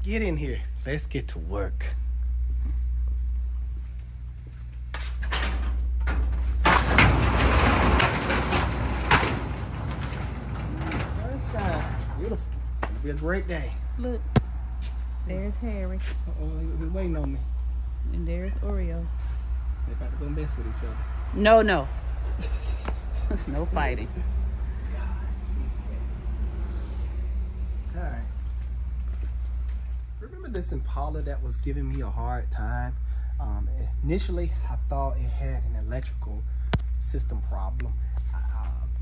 Get in here. Let's get to work. Sunshine. Beautiful. It's going to be a great day. Look, there's Harry. Uh-oh, he's waiting on me. And there's Oreo. They're about to go mess with each other. No. No fighting. God, these cats. All right. Remember this Impala that was giving me a hard time? Initially, I thought it had an electrical system problem.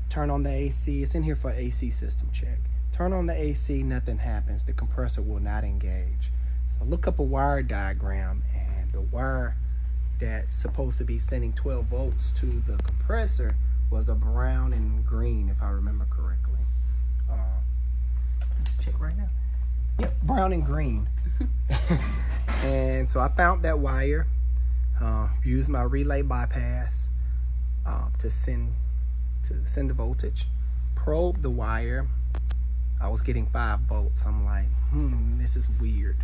Turn on the AC. It's in here for AC system check. Turn on the AC, nothing happens. The compressor will not engage. So look up a wire diagram, and the wire that's supposed to be sending 12 volts to the compressor was a brown and green, if I remember correctly. Let's check right now. Yep, brown and green. And so I found that wire, used my relay bypass to send the voltage, probed the wire. I was getting 5 volts. I'm like, this is weird.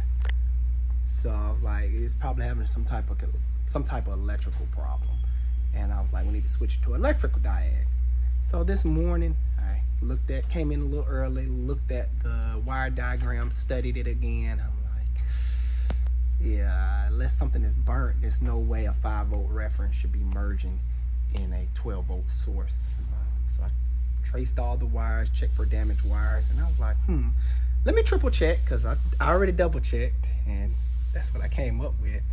So I was like, it's probably having some type of electrical problem. And I was like, we need to switch it to electrical diode. So this morning, I came in a little early, looked at the wire diagram, studied it again. I'm like, yeah, unless something is burnt, there's no way a 5-volt reference should be merging in a 12-volt source. So I traced all the wires, checked for damaged wires, and I was like, let me triple check, because I already double checked, and that's what I came up with.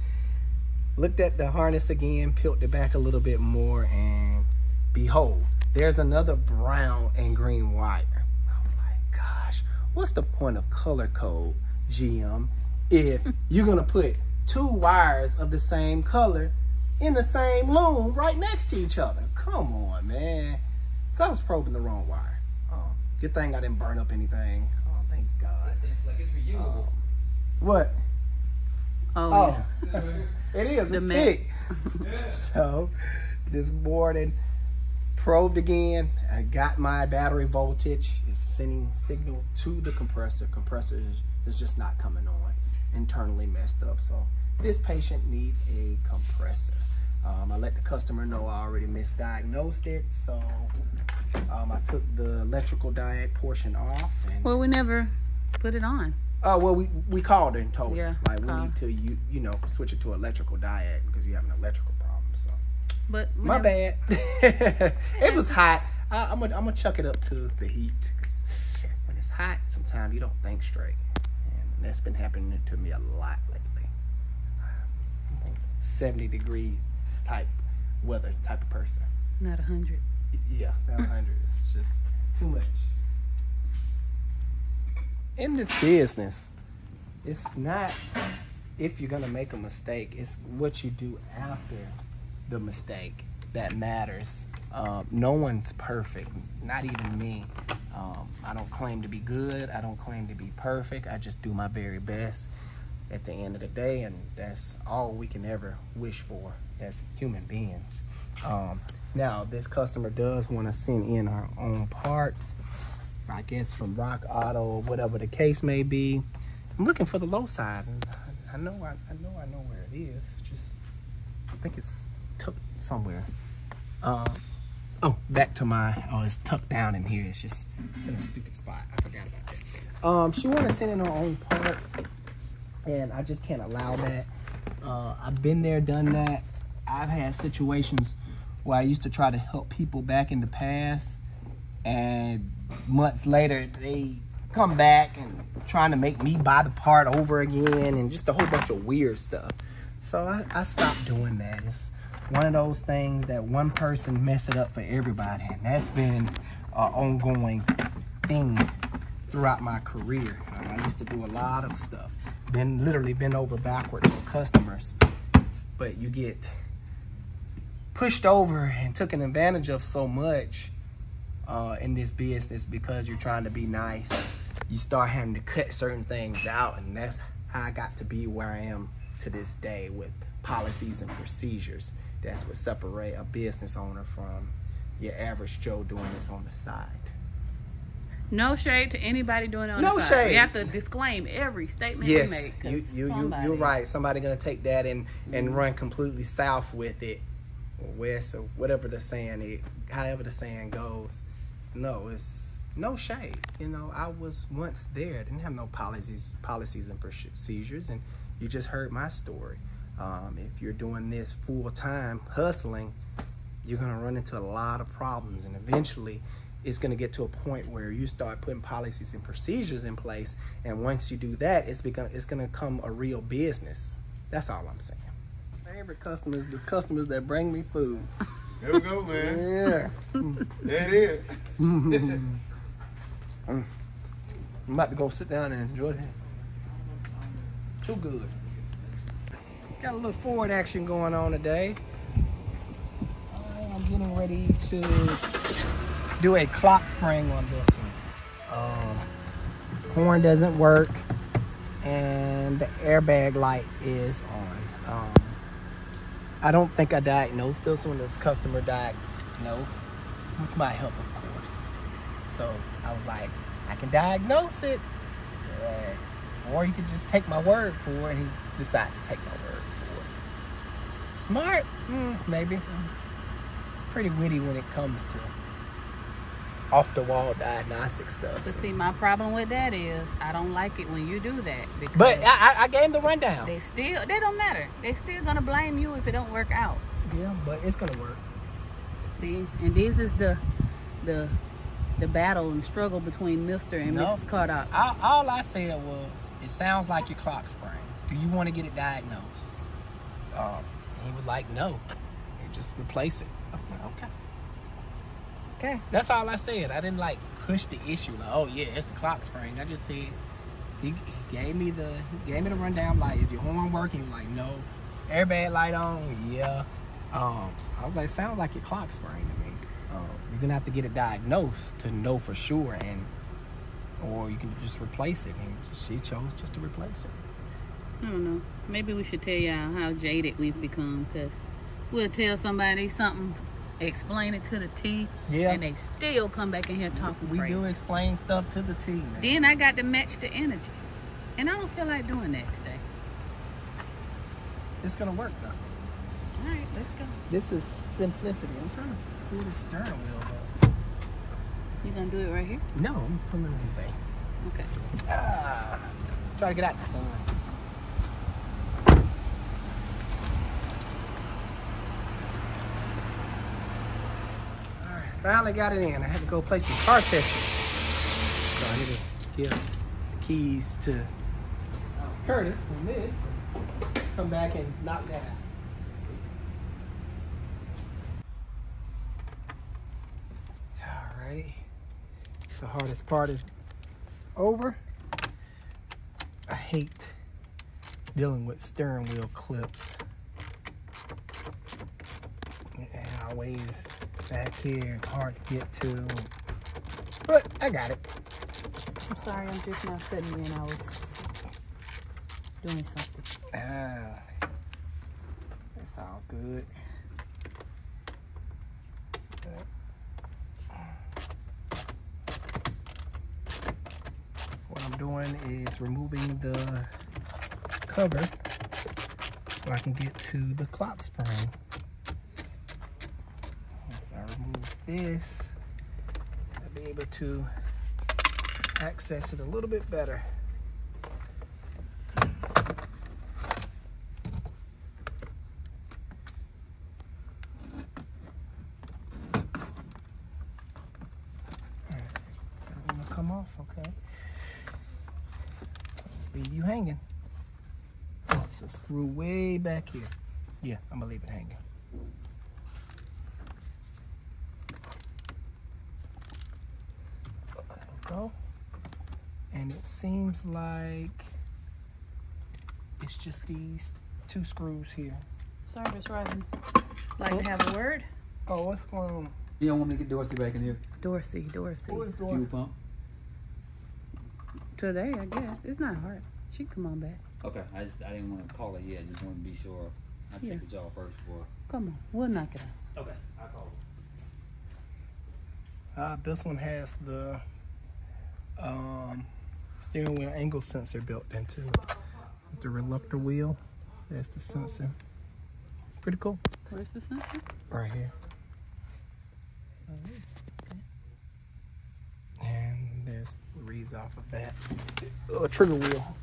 Looked at the harness again, peeled it back a little bit more, and behold, there's another brown and green wire. I was like, gosh, what's the point of color code, GM, if you're gonna put 2 wires of the same color in the same loom right next to each other? Come on, man. So I was probing the wrong wire. Good thing I didn't burn up anything. Oh, thank God. Like it's reusable. What? Oh, yeah. It is. It's thick. So this morning, probed again. I got my battery voltage. It's sending signal to the compressor. Compressor is just not coming on. Internally messed up. So this patient needs a compressor. I let the customer know I already misdiagnosed it. So I took the electrical diode portion off. And Well, we never put it on. oh, well, we called her and told Yeah, her, like, we need to, you know, switch it to electrical diode because you have an electrical problem. So But my bad. It was hot. I'm gonna chuck it up to the heat, because when it's hot, sometimes you don't think straight, and that's been happening to me a lot lately. 70-degree type weather type of person. Not 100. Yeah, about 100. It's just too much. In this business, it's not if you're gonna make a mistake, it's what you do after the mistake that matters. No one's perfect, not even me. I don't claim to be good. I don't claim to be perfect. I just do my very best at the end of the day, and that's all we can ever wish for as human beings. Now, this customer does want to send in our own parts, I guess from Rock Auto or whatever the case may be. I'm looking for the low side, and I know where it is. I think it's tucked somewhere. Back to it's tucked down in here. It's in a stupid spot. I forgot about that. She wanted to send in her own parts, and I just can't allow that. I've been there, done that. I've had situations where I used to try to help people back in the past, and months later they come back and trying to make me buy the part over again, and just a whole bunch of weird stuff. So I stopped doing that. It's one of those things that one person mess it up for everybody, and that's been an ongoing thing throughout my career. I used to do a lot of stuff, literally bend over backwards for customers, but you get pushed over and taken advantage of so much in this business because you're trying to be nice. You start having to cut certain things out, and that's how I got to be where I am to this day with policies and procedures. That's what separate a business owner from your average Joe doing this on the side. No shade to anybody doing it on No the side. shade. We have to disclaim every statement Yes, we make. 'cause you're right. Somebody gonna take that and run completely south with it, or west, or whatever the saying is, however the saying goes. No, it's no shade. You know, I was once there. Didn't have no policies and procedures, and you just heard my story. If you're doing this full time hustling, you're gonna run into a lot of problems, and eventually it's going to get to a point where you start putting policies and procedures in place, and once you do that, it's going to become a real business. That's all I'm saying. Favorite customers, the customers that bring me food. There we go, man. Yeah. There it is. I'm about to go sit down and enjoy that. Too good. Got a little forward action going on today. I'm getting ready to do a clock spring on this one. Horn doesn't work, and the airbag light is on. I don't think I diagnosed this one. This customer diagnosed with my help, of course. So I was like, I can diagnose it, or you could just take my word for it. And he decided to take my word for it. Smart? Maybe. Pretty witty when it comes to off-the-wall diagnostic stuff. But see, my problem with that is I don't like it when you do that. Because But I gave him the rundown. they don't matter. They still gonna blame you if it don't work out. Yeah, but it's gonna work. See, and this is the battle and struggle between Mr. and No. Mrs. Cardock. All I said was, it sounds like your clock spring. Do you want to get it diagnosed? He was like, no. You just replace it. I'm like, okay. Okay. That's all I said. I didn't like push the issue. Like, oh yeah, it's the clock spring. I just said he gave me the rundown. Like, is your horn working? He was like, no. Airbag light on? Yeah. I was like, sounds like your clock spring to me. You're gonna have to get it diagnosed to know for sure, or you can just replace it. And she chose just to replace it. I don't know. Maybe we should tell y'all how jaded we've become, because we'll tell somebody something, explain it to the T, Yeah. and they still come back in here talking We crazy. do explain stuff to the T, man. Then I got to match the energy, and I don't feel like doing that today. It's gonna work though. All right, let's go. This is simplicity. I'm trying to pull the steering wheel up. You gonna do it right here? No, I'm pulling it away. Okay. Try to get out the sun. Alright, finally got it in. I had to go place some car testers. So I need to give the keys to Curtis and this, and come back and knock that out. Alrighty. The hardest part is over. I hate dealing with steering wheel clips. And always back here, hard to get to. But I got it. I'm sorry, I'm just not cutting when I was doing something. It's all good. What I'm doing is removing the cover so I can get to the clock spring. Once I remove this, I'll be able to access it a little bit better. Come off, okay? I'll just leave you hanging. It's a screw way back here. Yeah, I'm gonna leave it hanging. There we go. And it seems like it's just these two screws here. Sorry, Miss Robin. Like to have a word? Oh, what's going on? You don't want me to get Dorsey back in here? Dorsey. Who is Fuel doing? pump? Today, I guess. It's not hard. She can come on back. Okay, I didn't want to call it yet. Just wanted to be sure. I checked with y'all first before. Come on. We'll knock it out. Okay, I'll call This one has the steering wheel angle sensor built into it. The reluctor wheel, that's the sensor. Pretty cool. Where's the sensor? Right here. And there's the reeds off of that. Trigger wheel.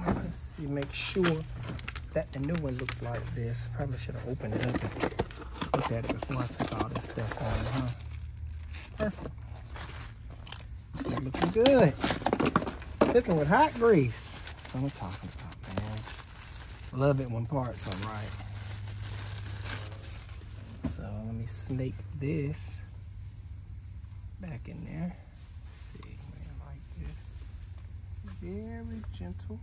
Let's see, make sure that the new one looks like this. Probably should have opened it up and looked at it before I took all this stuff on, huh? Perfect. That looking good. Cooking with hot grease. That's what I'm talking about, man. Love it when parts are right. So let me snake this back in there. Let's see, man, like this. Very gentle.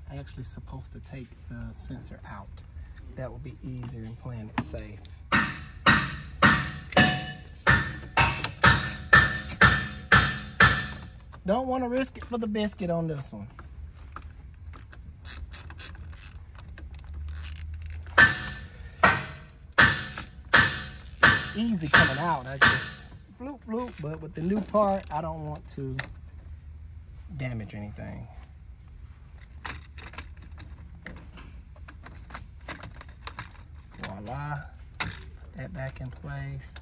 I'm actually supposed to take the sensor out. That will be easier in playing it safe. Don't want to risk it for the biscuit on this one. Easy coming out. I just bloop bloop, but with the new part, I don't want to damage anything. Voila. Put that back in place.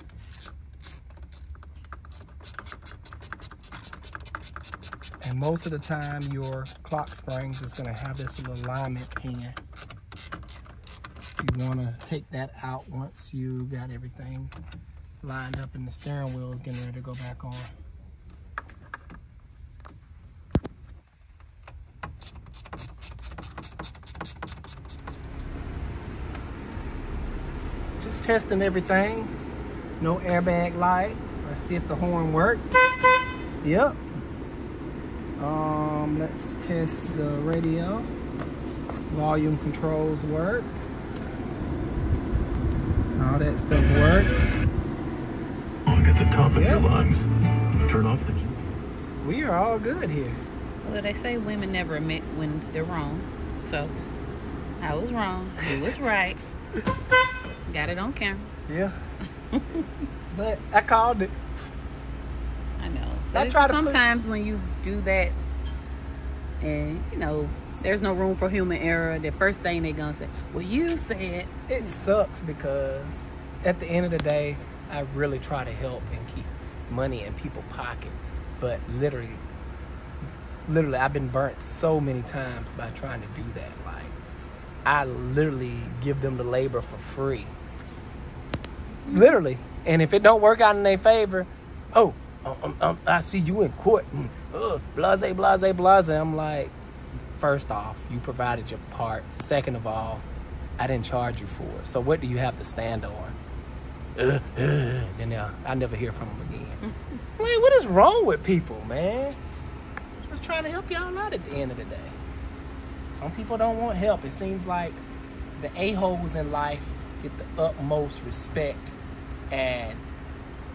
And most of the time, your clock springs is going to have this little alignment pin. You want to take that out once you got everything lined up and the steering wheel is getting ready to go back on. Just testing everything. No airbag light. Let's see if the horn works. Yep. Let's test the radio. Volume controls work. All that stuff works. Look at the top of your lungs. Turn off the... We are all good here. Well, they say women never admit when they're wrong. So, I was wrong. You was right. Got it on camera. Yeah. But I called it. I know. I try to sometimes when you do that, and you know, there's no room for human error, the first thing they're gonna say, well, you said. It sucks because at the end of the day, I really try to help and keep money in people's pocket. But literally, I've been burnt so many times by trying to do that. Like, I literally give them the labor for free. Literally. And if it don't work out in their favor, I see you in court. Blase, blase, blase. I'm like, first off, you provided your part. Second of all, I didn't charge you for it. So what do you have to stand on? And I never hear from them again. Like, what is wrong with people, man? Just trying to help y'all out at the end of the day. Some people don't want help. It seems like the a-holes in life get the utmost respect, and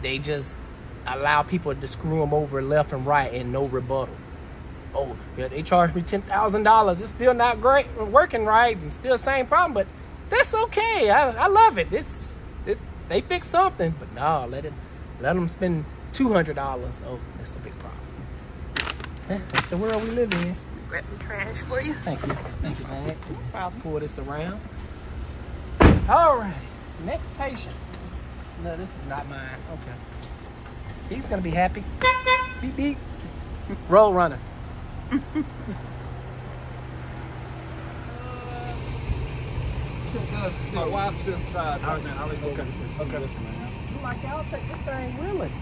they just allow people to screw them over left and right and no rebuttal. Oh, yeah, they charged me $10,000. It's still not great, working right, and still the same problem, but that's okay. I love it. It's they fix something, but no, let them spend $200. Oh, that's a big problem. That's the world we live in. Grab the trash for you. Thank you, man. No problem. Pull this around. All right, next patient. No, this is not mine. Okay. He's gonna be happy. Beep beep. Roll runner. My wife's inside. Okay. You like y'all take this thing willing?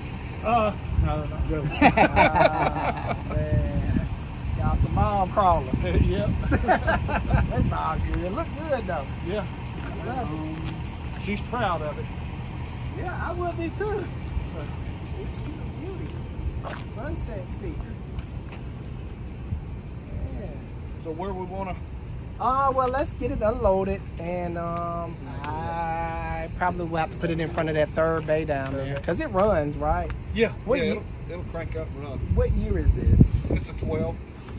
No, not really. Man, y'all some mom crawlers. Yep. That's all good. It look good though. Yeah. She's proud of it. Yeah, I will be too. She's a beauty. Sunset seat. Yeah. So where we want to? Well, let's get it unloaded, and I probably will have to put it in front of that third bay down there, because it runs, right? Yeah. What yeah, year? it'll crank up and run. What year is this? It's a 12.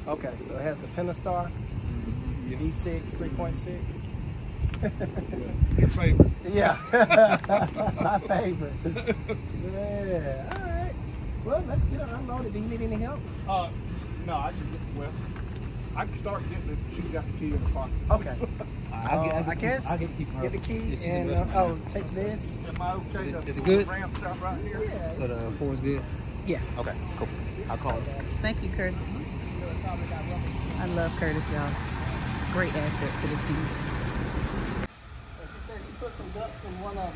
Okay, so it has the Pentastar, Yeah. V6, 3.6. Your favorite. Yeah. My favorite. Yeah. All right. Well, let's get it unloaded. Do you need any help? No, I can get well. I can start getting it. She's got the key in the pocket. Okay. I guess. I'll get the key from her. Get the key Yeah, she's and investing right take this. Am I okay to Is it good? ramp out right here? Yeah. So the 4 is good? Yeah. Okay, cool. I'll call it. Thank you, Curtis. I love Curtis, y'all. Great asset to the team. She said she put some ducks in one of them,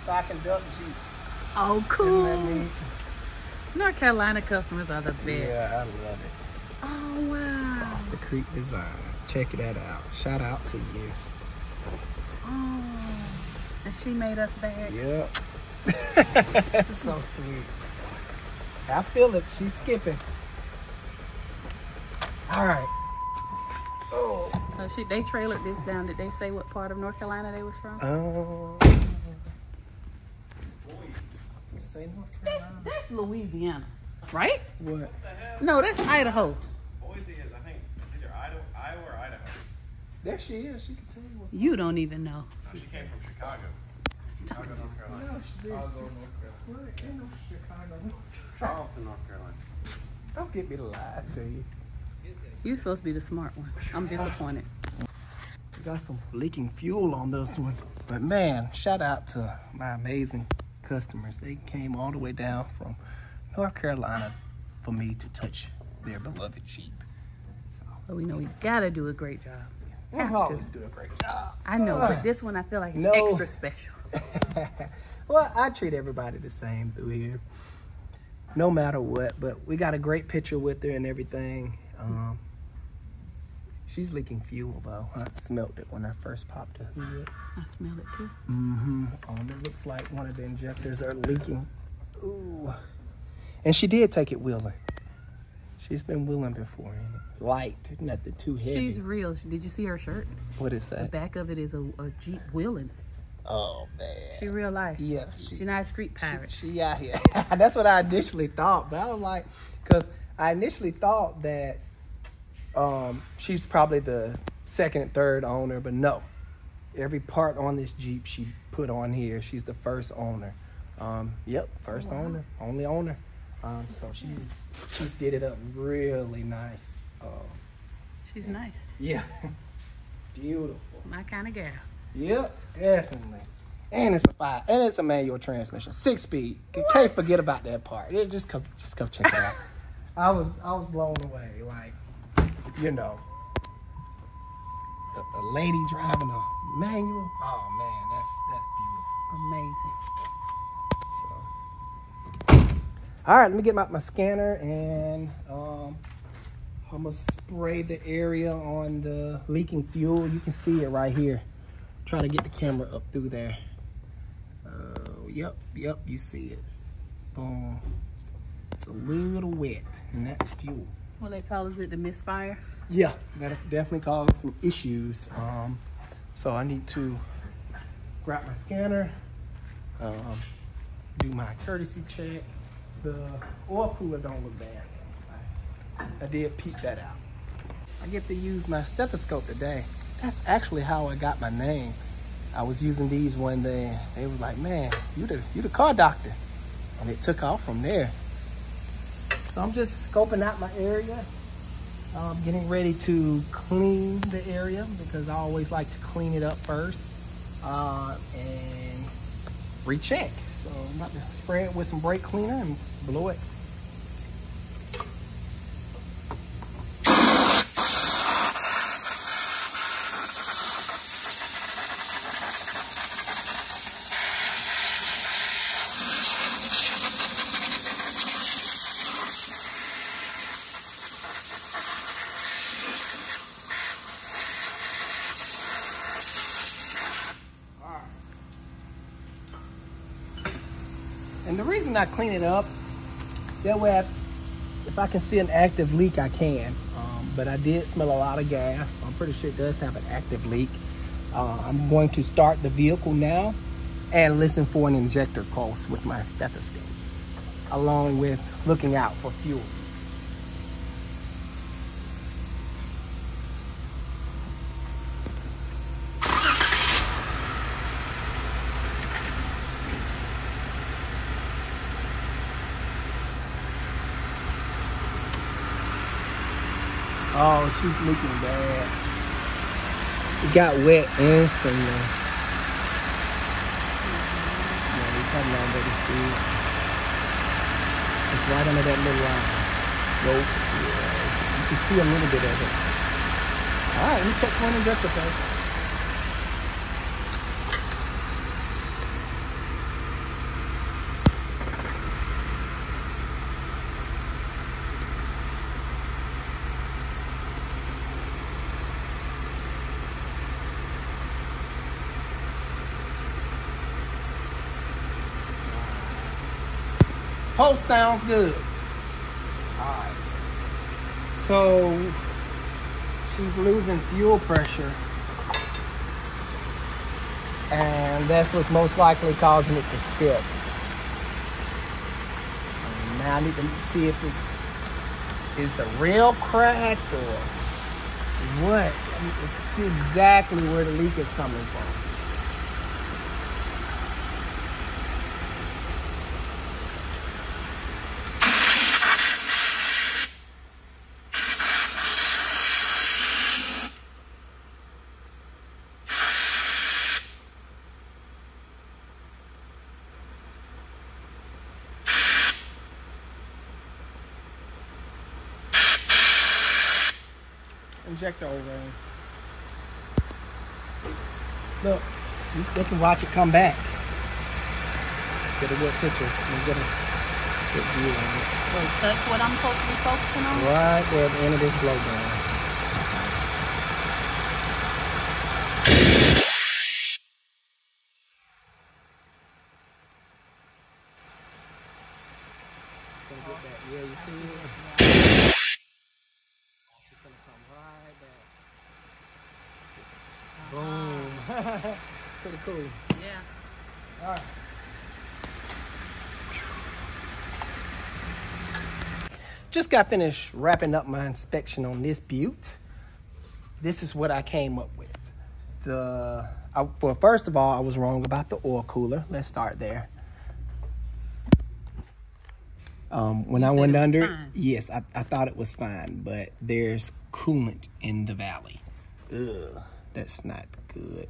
so I can duck Jeeps. Oh, Isn't cool. that neat? North Carolina customers are the best. Yeah, I love it. Oh, wow. That's the Creek Design. Check that out. Shout out to you. Oh, and she made us bags. Yep. So sweet. I feel it. She's skipping. All right. Oh. They trailered this down. Did they say what part of North Carolina they was from? Say North Carolina. That's Louisiana, right? What? No, that's Idaho. Boise is, I think, it's either Iowa or Idaho. There she is. She can tell you what. You don't even know. No, she came from Chicago. Chicago, North Carolina. No, she did. What? Ain't no Chicago. Charleston, North Carolina. Don't get me to lie to you. You're supposed to be the smart one. I'm disappointed. We got some leaking fuel on this one. But man, shout out to my amazing customers. They came all the way down from North Carolina for me to touch their beloved Jeep. But we know we gotta do a great job. We Have to. always do a great job. I know, but this one I feel like is No. extra special. Well, I treat everybody the same through here, no matter what. But we got a great picture with her and everything. She's leaking fuel though. I smelled it when I first popped the hood. I smell it too. It looks like one of the injectors are leaking. Ooh. And she did take it wheeling. She's been wheeling before. Ain't it? Light, nothing too heavy. She's real. Did you see her shirt? What is The that? back of it is a Jeep wheeling. Oh man. She real life. Yeah. She not a street pirate. She out here. That's what I initially thought, but I was like, because I initially thought that she's probably the second and third owner, but no. Every part on this Jeep she put on here, she's the first owner. Yep, first owner, only owner. So she's did it up really nice. She's nice. Yeah, beautiful. My kind of girl. Yep, definitely. And it's a manual transmission, 6-speed. Can't forget about that part. Just come check it out. I was blown away. Like, you know, a lady driving a manual. Oh man, that's Amazing. beautiful. So, all right, let me get my scanner and I'm gonna spray the area on the leaking fuel. You can see it right here. Try to get the camera up through there. Yep, you see it. Boom. It's a little wet, and that's fuel. What they call it the misfire? Yeah, that definitely caused some issues. So I need to grab my scanner, do my courtesy check. The oil cooler don't look bad. I did peep that out. I get to use my stethoscope today. That's actually how I got my name. I was using these one day. They was like, "Man, you the car doctor," and it took off from there. So I'm just scoping out my area. Getting ready to clean the area because I always like to clean it up first and recheck. So I'm about to spray it with some brake cleaner and blow it. And the reason I clean it up, that way if I can see an active leak, I can. But I did smell a lot of gas. I'm pretty sure it does have an active leak. I'm going to start the vehicle now and listen for an injector pulse with my stethoscope, along with looking out for fuel. Oh, she's leaking bad. It got wet instantly. Yeah, we come down there to see it. It's right under that little rope. Yeah, you can see a little bit of it. All right, let me check one injector first. Pulse sounds good. Alright. So she's losing fuel pressure. And that's what's most likely causing it to skip. And now I need to see if this is the real crack or what. I need to see exactly where the leak is coming from. Injector over. Look, they can watch it come back. Get a good picture. Get a good view on it. Wait, touch what I'm supposed to be focusing on? Right there at the end of this blowgun. Yeah, you see it? It's just gonna come right back. Boom. Pretty cool. Yeah. All right. Just got finished wrapping up my inspection on this Butte. This is what I came up with. Well, first of all, I was wrong about the oil cooler. Let's start there. When I went under, yes, I thought it was fine, but there's coolant in the valley. Ugh, that's not good.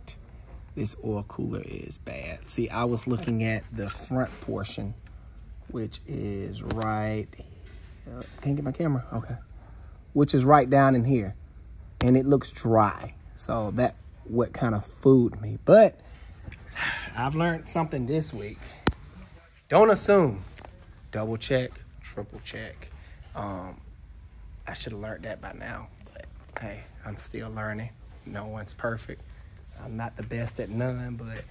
This oil cooler is bad. See, I was looking at the front portion, which is right. Can't get my camera. Okay, which is right down in here, and it looks dry. So that what kind of fooled me. But I've learned something this week. Don't assume. Double check, triple check. I should have learned that by now, but hey, I'm still learning. No one's perfect. I'm not the best at none, but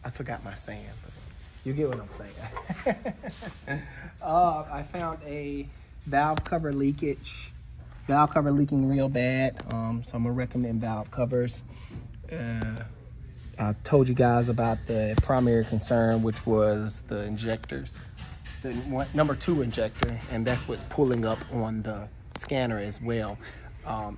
I forgot my saying, but you get what I'm saying. I found a valve cover leaking real bad. So I'm gonna recommend valve covers. I told you guys about the primary concern, which was the injectors, the number 2 injector, and that's what's pulling up on the scanner as well.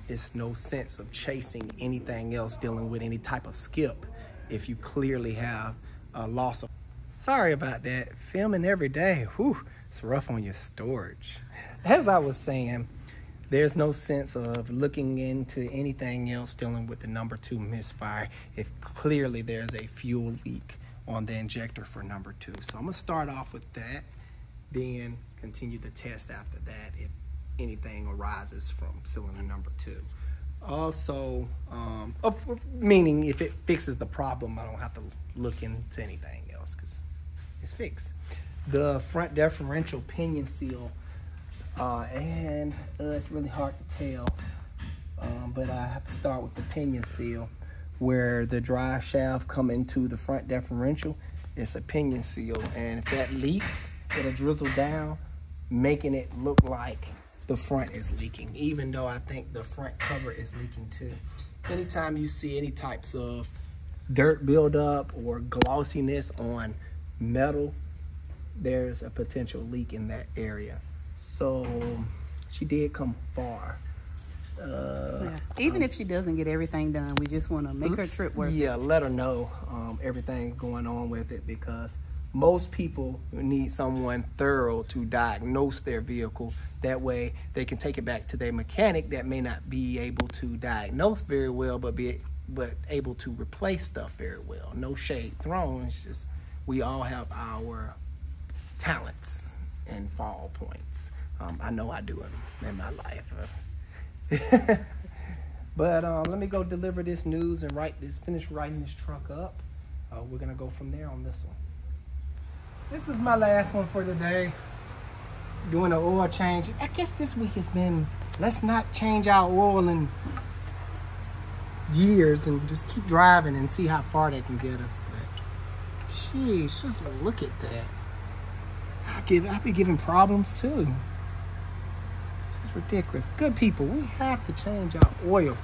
It's no sense of chasing anything else, dealing with any type of skip if you clearly have a loss of. Sorry about that. Filming every day, whew, it's rough on your storage. As I was saying, there's no sense of looking into anything else dealing with the number 2 misfire if clearly there's a fuel leak on the injector for number 2. So I'm gonna start off with that, then continue the test after that if anything arises from cylinder number 2. Also, meaning if it fixes the problem, I don't have to look into anything else because it's fixed. The front differential pinion seal, and it's really hard to tell, but I have to start with the pinion seal where the drive shaft come into the front differential. It's a pinion seal, and if that leaks, it'll drizzle down, making it look like the front is leaking, even though I think the front cover is leaking too. Anytime you see any types of dirt buildup or glossiness on metal, there's a potential leak in that area. So she did come far. Yeah. Even if she doesn't get everything done, we just want to make her trip worth it. Yeah, let her know everything's going on with it, because most people need someone thorough to diagnose their vehicle. That way they can take it back to their mechanic that may not be able to diagnose very well, but able to replace stuff very well. No shade thrown. It's just we all have our talents and fall points. I know I do them in my life. But let me go deliver this news and finish writing this truck up. We're gonna go from there on this one. This is my last one for the day. Doing an oil change. I guess this week has been, let's not change our oil in years and just keep driving and see how far they can get us. But sheesh, just look at that. I'll be giving problems too. It's ridiculous. Good people, we have to change our oil,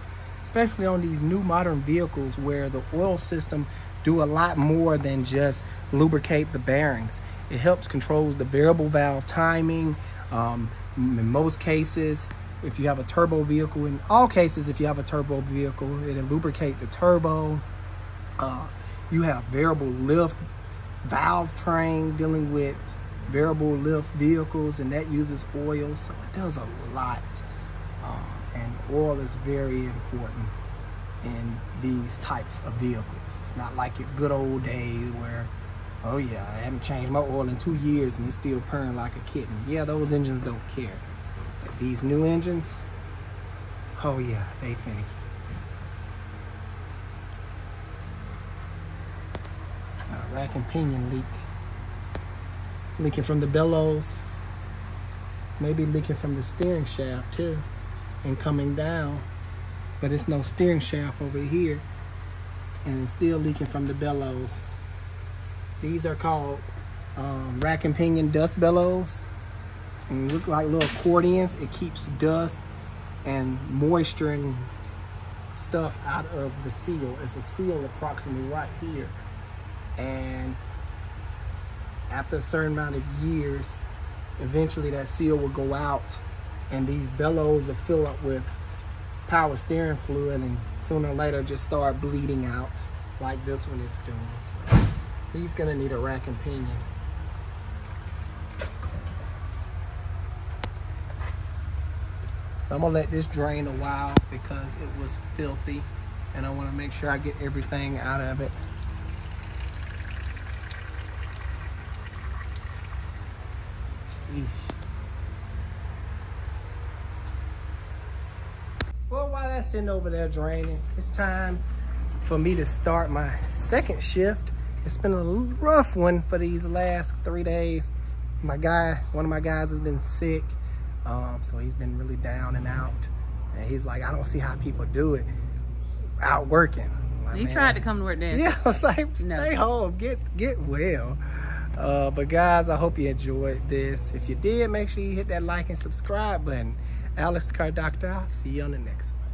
especially on these new modern vehicles where the oil system do a lot more than just lubricate the bearings. It helps control the variable valve timing. In most cases, if you have a turbo vehicle, in all cases, if you have a turbo vehicle, it'll lubricate the turbo. You have variable lift valve train dealing with variable lift vehicles, and that uses oil, so it does a lot. And oil is very important in these types of vehicles. It's not like your good old days where, oh yeah, I haven't changed my oil in 2 years and it's still purring like a kitten. Yeah, those engines don't care. But these new engines, oh yeah, they finicky. Rack and pinion leak. Leaking from the bellows. Maybe leaking from the steering shaft too. And coming down. But it's no steering shaft over here. And it's still leaking from the bellows. These are called rack and pinion dust bellows. And look like little accordions. It keeps dust and moisture and stuff out of the seal. It's a seal approximately right here. And after a certain amount of years, eventually that seal will go out and these bellows will fill up with power steering fluid, and sooner or later just start bleeding out like this one is doing. So he's gonna need a rack and pinion. So I'm gonna let this drain a while because it was filthy and I wanna make sure I get everything out of it. Well, while that's sitting over there draining, it's time for me to start my second shift. It's been a rough one for these last 3 days. One of my guys has been sick, so he's been really down and out. And he's like, I don't see how people do it out working. Like, you tried to come to work there. Yeah, I was like, stay home, get well. But guys, I hope you enjoyed this. If you did, make sure you hit that like and subscribe button. Alex Car Doctor, I'll see you on the next one.